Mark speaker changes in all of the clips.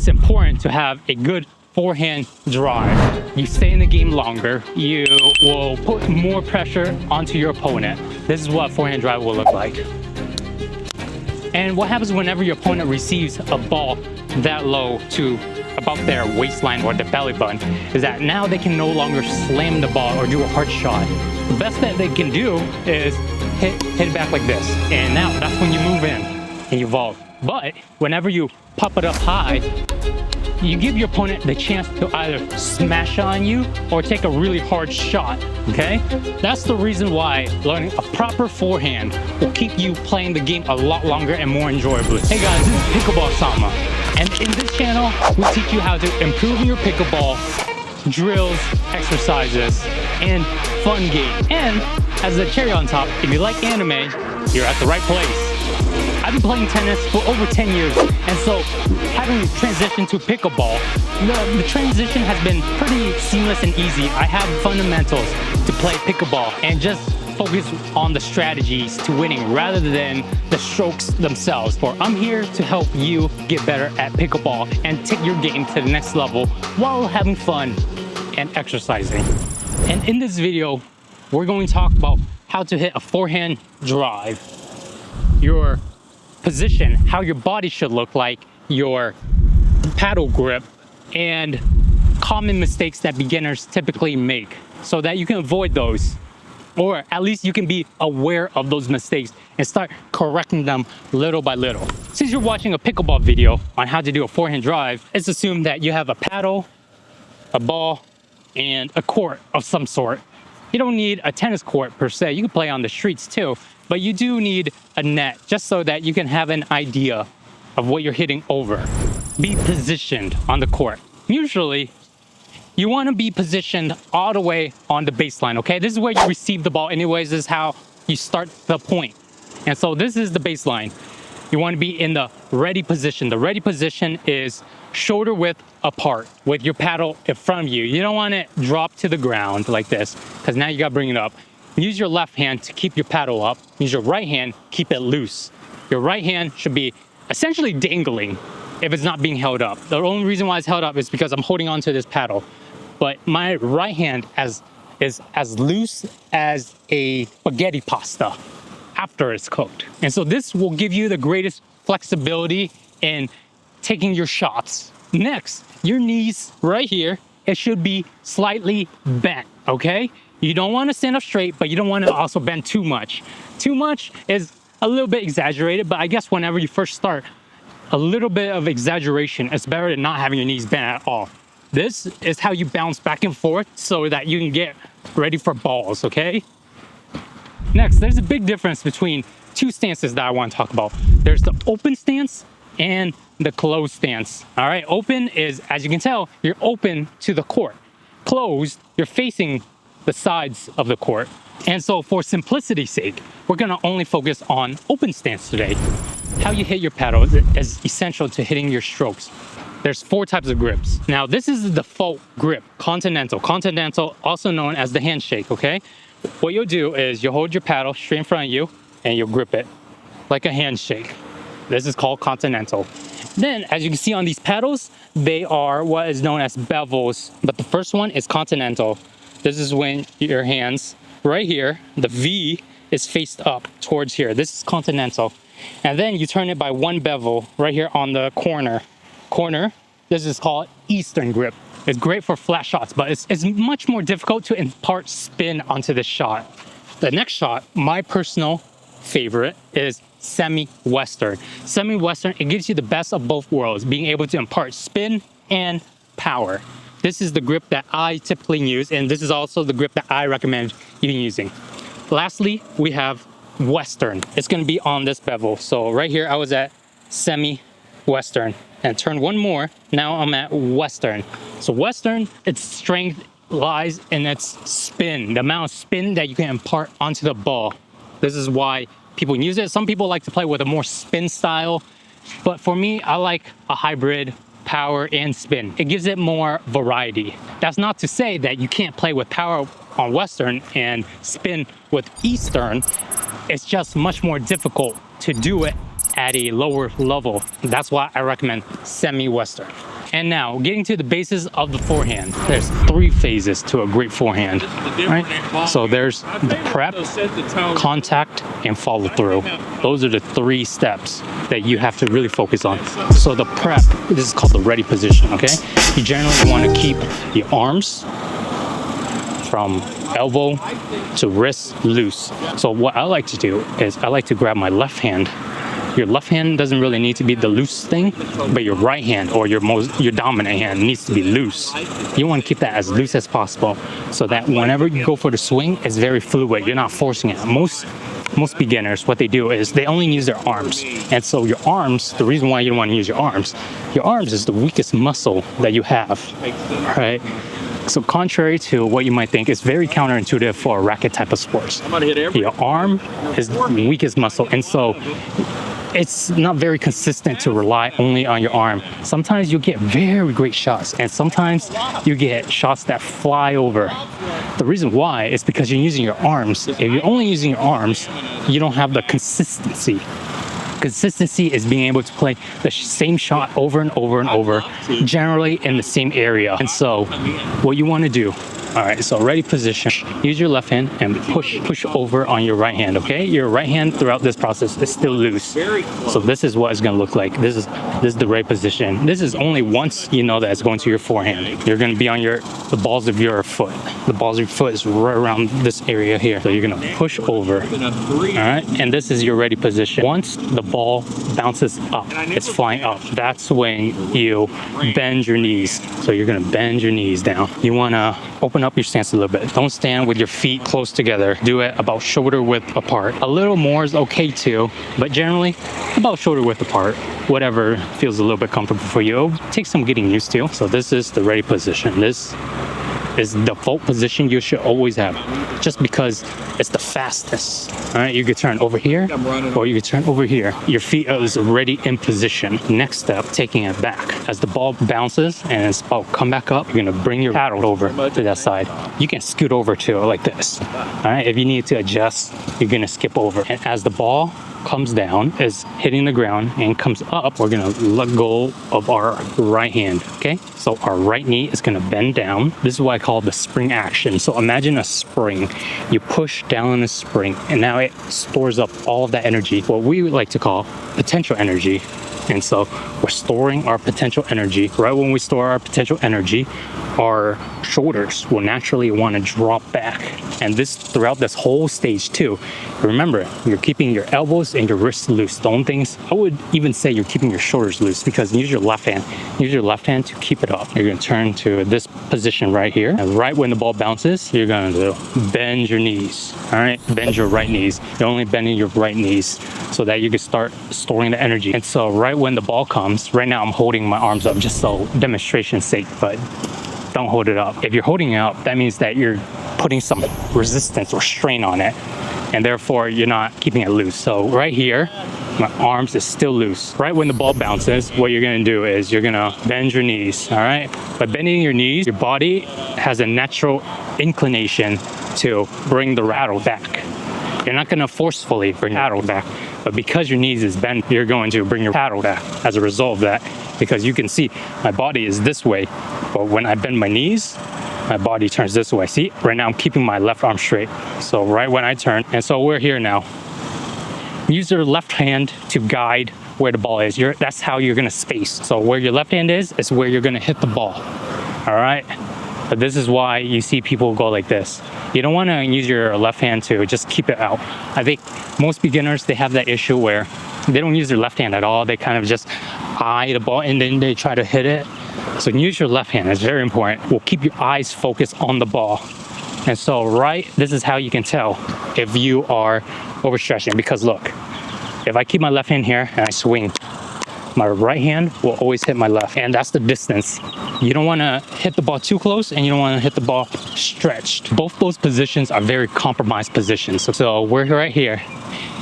Speaker 1: it's important to have a good forehand drive. You stay in the game longer, you will put more pressure onto your opponent. This is what forehand drive will look like. And what happens whenever your opponent receives a ball that low to about their waistline or the belly button is that now they can no longer slam the ball or do a hard shot. The best that they can do is hit it back like this. And now that's when you move in and you vault. But whenever you pop it up high, you give your opponent the chance to either smash on you or take a really hard shot, okay? That's the reason why learning a proper forehand will keep you playing the game a lot longer and more enjoyably. Hey guys, this is PickleballSama, and in this channel, we teach you how to improve your pickleball, drills, exercises, and fun game. And as a cherry on top, if you like anime, you're at the right place. I've been playing tennis for over 10 years, and so having transitioned to pickleball, the transition has been pretty seamless and easy. I have fundamentals to play pickleball and just focus on the strategies to winning rather than the strokes themselves. For I'm here to help you get better at pickleball and take your game to the next level while having fun and exercising. And in this video, we're going to talk about how to hit a forehand drive, your position, how your body should look like, your paddle grip, and common mistakes that beginners typically make so that you can avoid those, or at least you can be aware of those mistakes and start correcting them little by little. Since you're watching a pickleball video on how to do a forehand drive, it's assumed that you have a paddle, a ball, and a court of some sort. You don't need a tennis court per se. You can play on the streets too, but you do need a net just so that you can have an idea of what you're hitting over. Be positioned on the court. Usually, you want to be positioned all the way on the baseline, okay? This is where you receive the ball anyways. This is how you start the point. And so this is the baseline. You want to be in the ready position. The ready position is shoulder width apart with your paddle in front of you. You don't want it drop to the ground like this because now you got to bring it up. Use your left hand to keep your paddle up. Use your right hand, keep it loose. Your right hand should be essentially dangling if it's not being held up. The only reason why it's held up is because I'm holding onto this paddle. But my right hand is as loose as a spaghetti pasta after it's cooked. And so this will give you the greatest flexibility in taking your shots. Next, your knees right here, it should be slightly bent, okay? You don't want to stand up straight, but you don't want to also bend too much. Too much is a little bit exaggerated, but I guess whenever you first start, a little bit of exaggeration is better than not having your knees bent at all. This is how you bounce back and forth so that you can get ready for balls, okay? Next, there's a big difference between two stances that I want to talk about. There's the open stance and the closed stance. All right, open is, as you can tell, you're open to the court. Closed, you're facing the sides of the court. And so for simplicity's sake, we're gonna only focus on open stance today. How you hit your paddle is essential to hitting your strokes. There's 4 types of grips. Now, this is the default grip, continental. Continental, also known as the handshake, okay? What you'll do is you'll hold your paddle straight in front of you and you'll grip it like a handshake. This is called continental. Then, as you can see on these paddles, they are what is known as bevels, but the first one is continental. This is when your hands right here, the V is faced up towards here. This is continental. And then you turn it by one bevel right here on the corner. This is called Eastern grip. It's great for flat shots, but it's much more difficult to impart spin onto this shot. The next shot, my personal favorite, is semi-Western. Semi-Western, it gives you the best of both worlds, being able to impart spin and power. This is the grip that I typically use, and this is also the grip that I recommend you using. Lastly, we have Western. It's going to be on this bevel. So right here, I was at semi-Western. And turn one more, now I'm at Western. So Western, its strength lies in its spin, the amount of spin that you can impart onto the ball. This is why people use it. Some people like to play with a more spin style, but for me, I like a hybrid power and spin. It gives it more variety. That's not to say that you can't play with power on Western and spin with Eastern. It's just much more difficult to do it at a lower level. That's why I recommend semi-Western. And now, getting to the basis of the forehand. There's 3 phases to a great forehand, right? So there's the prep, contact, and follow through. Those are the 3 steps that you have to really focus on. So the prep, this is called the ready position, okay? You generally want to keep your arms from elbow to wrist loose. So what I like to do is I like to grab my left hand. Your left hand doesn't really need to be the loose thing, but your right hand or your dominant hand needs to be loose. You want to keep that as loose as possible so that whenever you go for the swing, it's very fluid. You're not forcing it. Most beginners, what they do is they only use their arms. And so your arms, the reason why you don't want to use your arms is the weakest muscle that you have, right? So contrary to what you might think, it's very counterintuitive for a racket type of sports. Your arm is the weakest muscle, and so it's not very consistent to rely only on your arm. Sometimes you get very great shots, and sometimes you get shots that fly over. The reason why is because you're using your arms. If you're only using your arms, you don't have the consistency. Consistency is being able to play the same shot over and over and over, generally in the same area. And so what you want to do, all right, so ready position, use your left hand and push over on your right hand, okay? Your right hand throughout this process is still loose. So this is what it's going to look like. This is the ready position. This is only once you know that it's going to your forehand. You're going to be on the balls of your foot. The balls of your foot is right around this area here. So you're going to push over, all right? And this is your ready position. Once the ball bounces up, it's flying up. That's when you bend your knees. So you're going to bend your knees down. You want to open up your stance a little bit. Don't stand with your feet close together. Do it about shoulder width apart. A little more is okay too, but generally about shoulder width apart. Whatever feels a little bit comfortable for you. It'll take some getting used to. So this is the ready position. This is the default position you should always have, just because it's the fastest. All right, you could turn over here or you could turn over here. Your feet is already in position. Next step, taking it back. As the ball bounces and it's about to come back up, you're gonna bring your paddle over to that side. You can scoot over to it like this. All right, if you need to adjust, you're gonna skip over. And as the ball comes down, is hitting the ground and comes up, we're gonna let go of our right hand, okay? So our right knee is gonna bend down. This is what I call the spring action. So imagine a spring. You push down on the spring and now it stores up all of that energy, what we would like to call potential energy. And so we're storing our potential energy. Right when we store our potential energy, our shoulders will naturally want to drop back. And this throughout this whole stage too. Remember, you're keeping your elbows and your wrists loose. The only things, I would even say you're keeping your shoulders loose, because use your left hand. Use your left hand to keep it up. You're going to turn to this position right here. And right when the ball bounces, you're going to bend your knees. All right, bend your right knees. You're only bending your right knees so that you can start storing the energy. And so right when the ball comes, right now I'm holding my arms up just so demonstration's sake, but don't hold it up. If you're holding it up, that means that you're putting some resistance or strain on it, and therefore you're not keeping it loose. So right here, my arms is still loose. Right when the ball bounces, what you're gonna do is you're gonna bend your knees, all right? By bending your knees, your body has a natural inclination to bring the rattle back. You're not gonna forcefully bring the paddle back, but because your knees is bent, you're going to bring your paddle back as a result of that, because you can see my body is this way, but when I bend my knees, my body turns this way. See, right now I'm keeping my left arm straight. So right when I turn, and so we're here now. Use your left hand to guide where the ball is. That's how you're gonna space. So where your left hand is where you're gonna hit the ball, all right? But this is why you see people go like this. You don't wanna use your left hand to just keep it out. I think most beginners, they have that issue where they don't use their left hand at all. They kind of just eye the ball and then they try to hit it. So use your left hand, it's very important. We'll keep your eyes focused on the ball. And so this is how you can tell if you are overstretching, because look, if I keep my left hand here and I swing, my right hand will always hit my left, and that's the distance. You don't want to hit the ball too close and you don't want to hit the ball stretched. Both those positions are very compromised positions. So we're right here,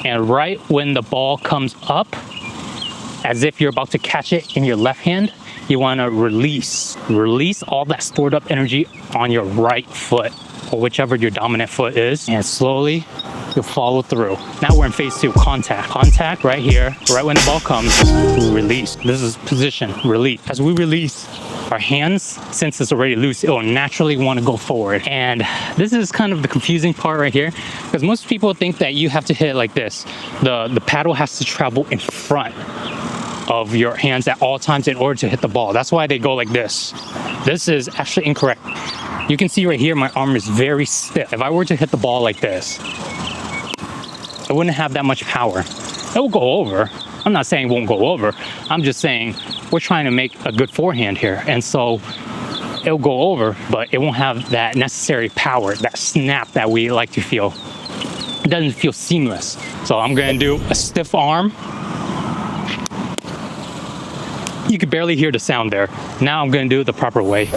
Speaker 1: and right when the ball comes up, as if you're about to catch it in your left hand, you want to release all that stored up energy on your right foot or whichever your dominant foot is, and slowly you'll follow through. Now we're in phase 2, contact. Contact right here, right when the ball comes, we release. This is position, release. As we release, our hands, since it's already loose, it will naturally want to go forward. And this is kind of the confusing part right here, because most people think that you have to hit it like this. The paddle has to travel in front of your hands at all times in order to hit the ball. That's why they go like this. This is actually incorrect. You can see right here, my arm is very stiff. If I were to hit the ball like this, it wouldn't have that much power. It will go over. I'm not saying it won't go over. I'm just saying we're trying to make a good forehand here. And so it'll go over, but it won't have that necessary power, that snap that we like to feel. It doesn't feel seamless. So I'm gonna do a stiff arm. You can barely hear the sound there. Now I'm gonna do it the proper way.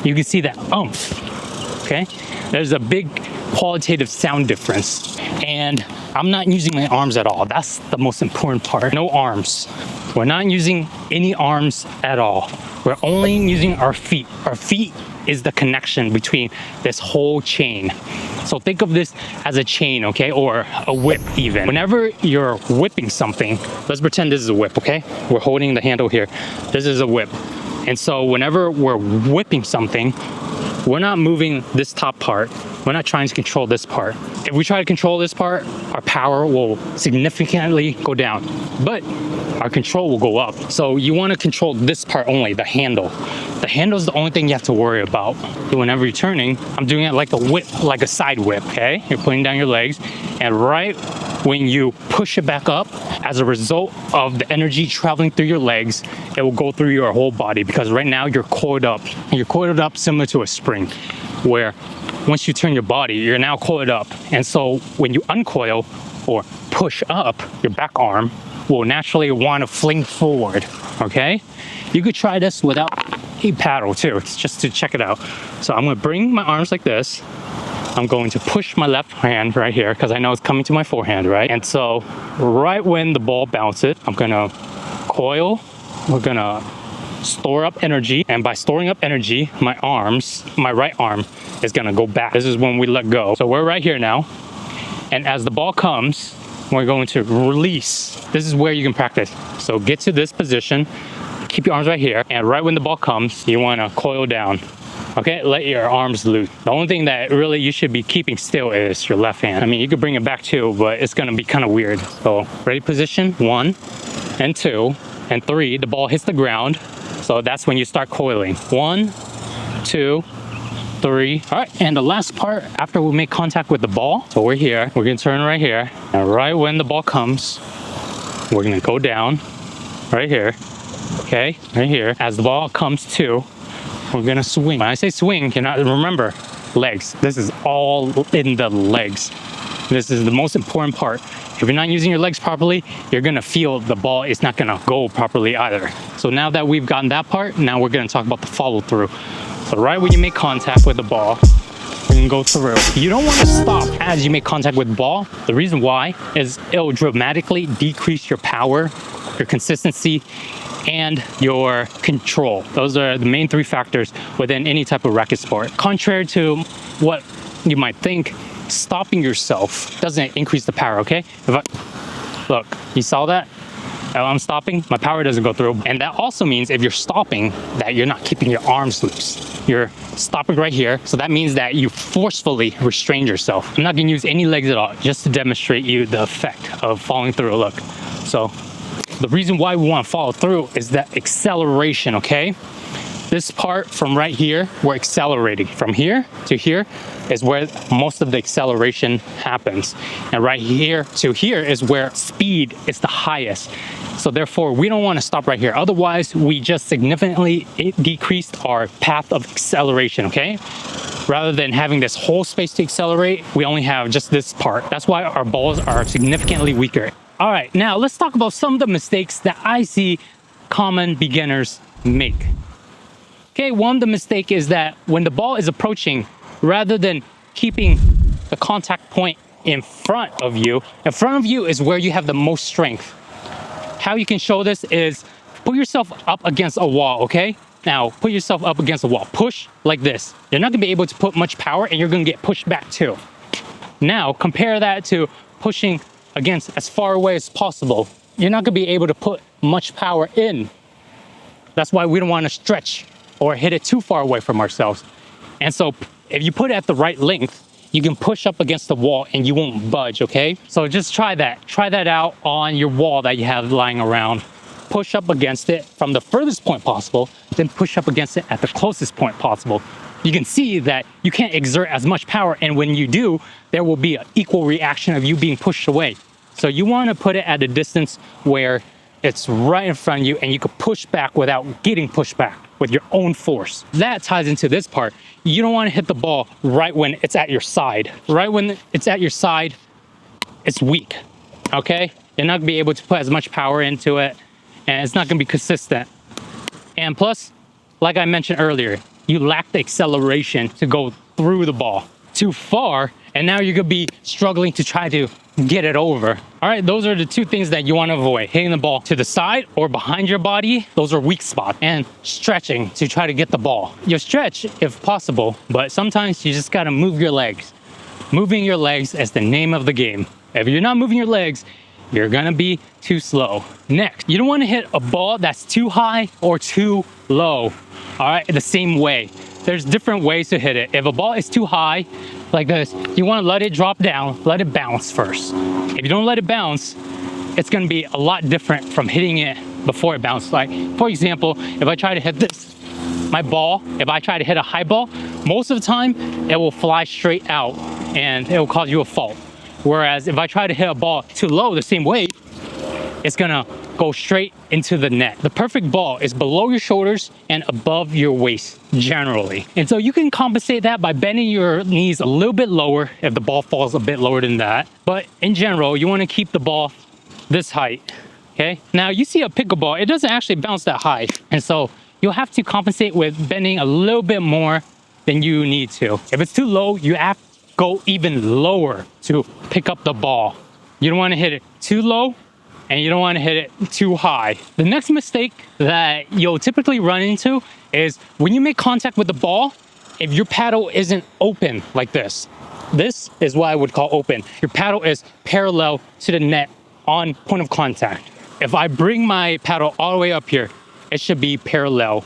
Speaker 1: You can see that oomph, okay? There's a big qualitative sound difference. And I'm not using my arms at all. That's the most important part. No arms. We're not using any arms at all. We're only using our feet. Our feet is the connection between this whole chain. So think of this as a chain, okay? Or a whip even. Whenever you're whipping something, let's pretend this is a whip, okay? We're holding the handle here. This is a whip. And so whenever we're whipping something, we're not moving this top part. We're not trying to control this part. If we try to control this part, our power will significantly go down, but our control will go up. So you want to control this part only, the handle. The handle is the only thing you have to worry about. Whenever you're turning, I'm doing it like a whip, like a side whip, okay? You're putting down your legs, and right when you push it back up, as a result of the energy traveling through your legs, it will go through your whole body, because right now you're coiled up. You're coiled up similar to a spring, where once you turn your body, you're now coiled up. And so when you uncoil or push up, your back arm will naturally want to fling forward, okay? You could try this without a paddle too. It's just to check it out. So I'm gonna bring my arms like this. I'm going to push my left hand right here because I know it's coming to my forehand, right? And so right when the ball bounces, I'm gonna coil. We're gonna store up energy, and by storing up energy, my right arm is gonna go back. This is when we let go. So we're right here now, and as the ball comes, we're going to release. This is where you can practice. So get to this position, keep your arms right here, and right when the ball comes, you wanna coil down. Okay, let your arms loose. The only thing that really you should be keeping still is your left hand. I mean, you could bring it back too, but it's gonna be kind of weird. So ready position, 1 and 2 and 3, the ball hits the ground. So that's when you start coiling. 1, 2, 3. All right, and the last part after we make contact with the ball. So we're here, we're gonna turn right here. And right when the ball comes, we're gonna go down right here. Okay, right here. As the ball comes to, we're gonna swing. When I say swing, remember, legs. This is all in the legs. This is the most important part. If you're not using your legs properly, you're gonna feel the ball is not gonna go properly either. So now that we've gotten that part, now we're gonna talk about the follow through. So right when you make contact with the ball, you can go through. You don't wanna stop as you make contact with the ball. The reason why is it'll dramatically decrease your power, your consistency, and your control. Those are the main 3 factors within any type of racket sport. Contrary to what you might think, stopping yourself doesn't increase the power, okay? Look, you saw that? I'm stopping, my power doesn't go through. And that also means if you're stopping, that you're not keeping your arms loose. You're stopping right here, so that means that you forcefully restrain yourself. I'm not gonna use any legs at all, just to demonstrate you the effect of following through. Look, so the reason why we want to follow through is that acceleration, okay? This part from right here, we're accelerating. From here to here is where most of the acceleration happens. And right here to here is where speed is the highest. So therefore, we don't want to stop right here. Otherwise, we just significantly decreased our path of acceleration, okay? Rather than having this whole space to accelerate, we only have just this part. That's why our balls are significantly weaker. All right, now let's talk about some of the mistakes that I see common beginners make. Okay, one of the mistake is that when the ball is approaching, rather than keeping the contact point in front of you is where you have the most strength. How you can show this is put yourself up against a wall, okay? Now, put yourself up against the wall. Push like this. You're not gonna be able to put much power and you're gonna get pushed back too. Now, compare that to pushing against as far away as possible. You're not gonna be able to put much power in. That's why we don't wanna stretch or hit it too far away from ourselves. And so if you put it at the right length, you can push up against the wall and you won't budge, okay? So just try that. Try that out on your wall that you have lying around. Push up against it from the furthest point possible, then push up against it at the closest point possible. You can see that you can't exert as much power, and when you do, there will be an equal reaction of you being pushed away. So you want to put it at a distance where it's right in front of you and you can push back without getting pushed back with your own force. That ties into this part. You don't want to hit the ball right when it's at your side. Right when it's at your side, it's weak, okay? You're not gonna be able to put as much power into it, and it's not gonna be consistent. And plus, like I mentioned earlier, you lack the acceleration to go through the ball too far, and now you're gonna be struggling to try to get it over. All right, those are the two things that you want to avoid: hitting the ball to the side or behind your body. Those are weak spots. And stretching to try to get the ball. You stretch if possible, but sometimes you just gotta move your legs. Moving your legs is the name of the game. If you're not moving your legs, you're gonna be too slow. Next, you don't want to hit a ball that's too high or too low. All right, the same way. There's different ways to hit it. If a ball is too high, like this, you want to let it drop down, let it bounce first. If you don't let it bounce, it's going to be a lot different from hitting it before it bounces. Like, for example, if I try to hit this, my ball, if I try to hit a high ball, most of the time, it will fly straight out and it will cause you a fault. Whereas if I try to hit a ball too low the same way, it's gonna go straight into the net. The perfect ball is below your shoulders and above your waist generally. And so you can compensate that by bending your knees a little bit lower if the ball falls a bit lower than that. But in general, you wanna keep the ball this height, okay? Now you see a pickleball, it doesn't actually bounce that high. And so you'll have to compensate with bending a little bit more than you need to. If it's too low, you have to go even lower to pick up the ball. You don't wanna hit it too low, and you don't want to hit it too high. The next mistake that you'll typically run into is when you make contact with the ball, if your paddle isn't open like this. This is what I would call open. Your paddle is parallel to the net on point of contact. If I bring my paddle all the way up here, it should be parallel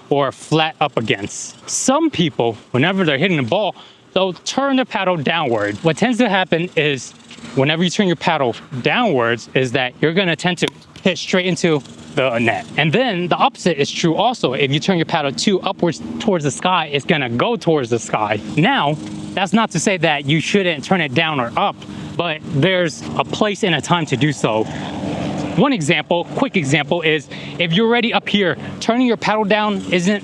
Speaker 1: or flat up against. Some people, whenever they're hitting the ball, they'll turn the paddle downward. What tends to happen is whenever you turn your paddle downwards is that you're gonna tend to hit straight into the net. And then the opposite is true also. If you turn your paddle too upwards towards the sky, it's gonna go towards the sky. Now, that's not to say that you shouldn't turn it down or up, but there's a place and a time to do so. One example, quick example, is if you're already up here, turning your paddle down isn't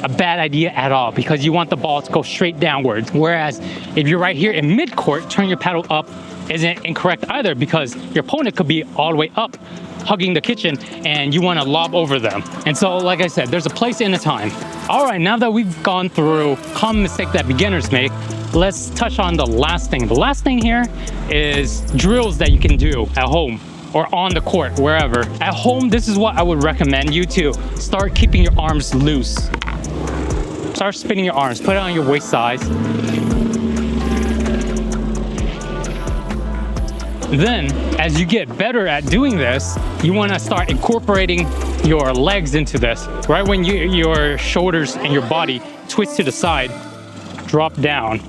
Speaker 1: a bad idea at all because you want the ball to go straight downwards. Whereas if you're right here in mid-court, turning your paddle up isn't incorrect either because your opponent could be all the way up hugging the kitchen and you want to lob over them. And so, like I said, there's a place and a time. All right, now that we've gone through common mistake that beginners make, let's touch on the last thing. The last thing here is drills that you can do at home or on the court, wherever. At home, this is what I would recommend you to start keeping your arms loose. Start spinning your arms, put it on your waist size. Then, as you get better at doing this, you want to start incorporating your legs into this. Right when your shoulders and your body twist to the side, drop down,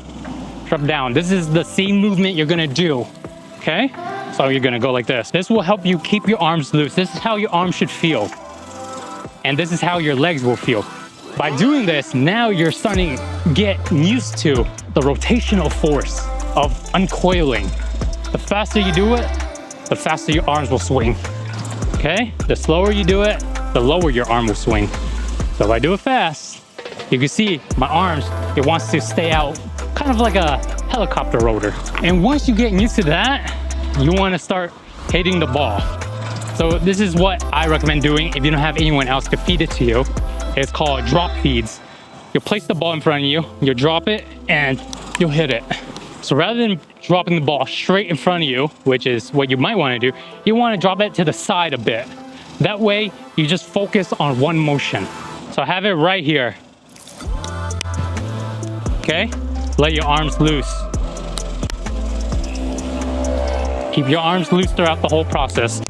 Speaker 1: drop down. This is the same movement you're gonna do, okay? So you're gonna go like this. This will help you keep your arms loose. This is how your arms should feel. And this is how your legs will feel. By doing this, now you're starting to get used to the rotational force of uncoiling. The faster you do it, the faster your arms will swing, okay? The slower you do it, the lower your arm will swing. So if I do it fast, you can see my arms, it wants to stay out kind of like a helicopter rotor. And once you get used to that, you want to start hitting the ball. So this is what I recommend doing if you don't have anyone else to feed it to you. It's called drop feeds. You'll place the ball in front of you, you'll drop it, and you'll hit it. So rather than dropping the ball straight in front of you, which is what you might want to do, you want to drop it to the side a bit. That way, you just focus on one motion. So have it right here. Okay? Let your arms loose. Keep your arms loose throughout the whole process.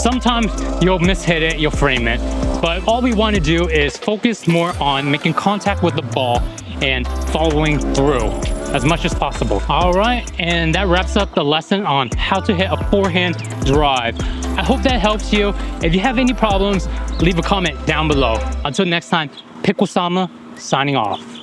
Speaker 1: Sometimes you'll mishit it, you'll frame it. But all we want to do is focus more on making contact with the ball and following through as much as possible. All right, and that wraps up the lesson on how to hit a forehand drive. I hope that helps you. If you have any problems, leave a comment down below. Until next time, PickleballSama signing off.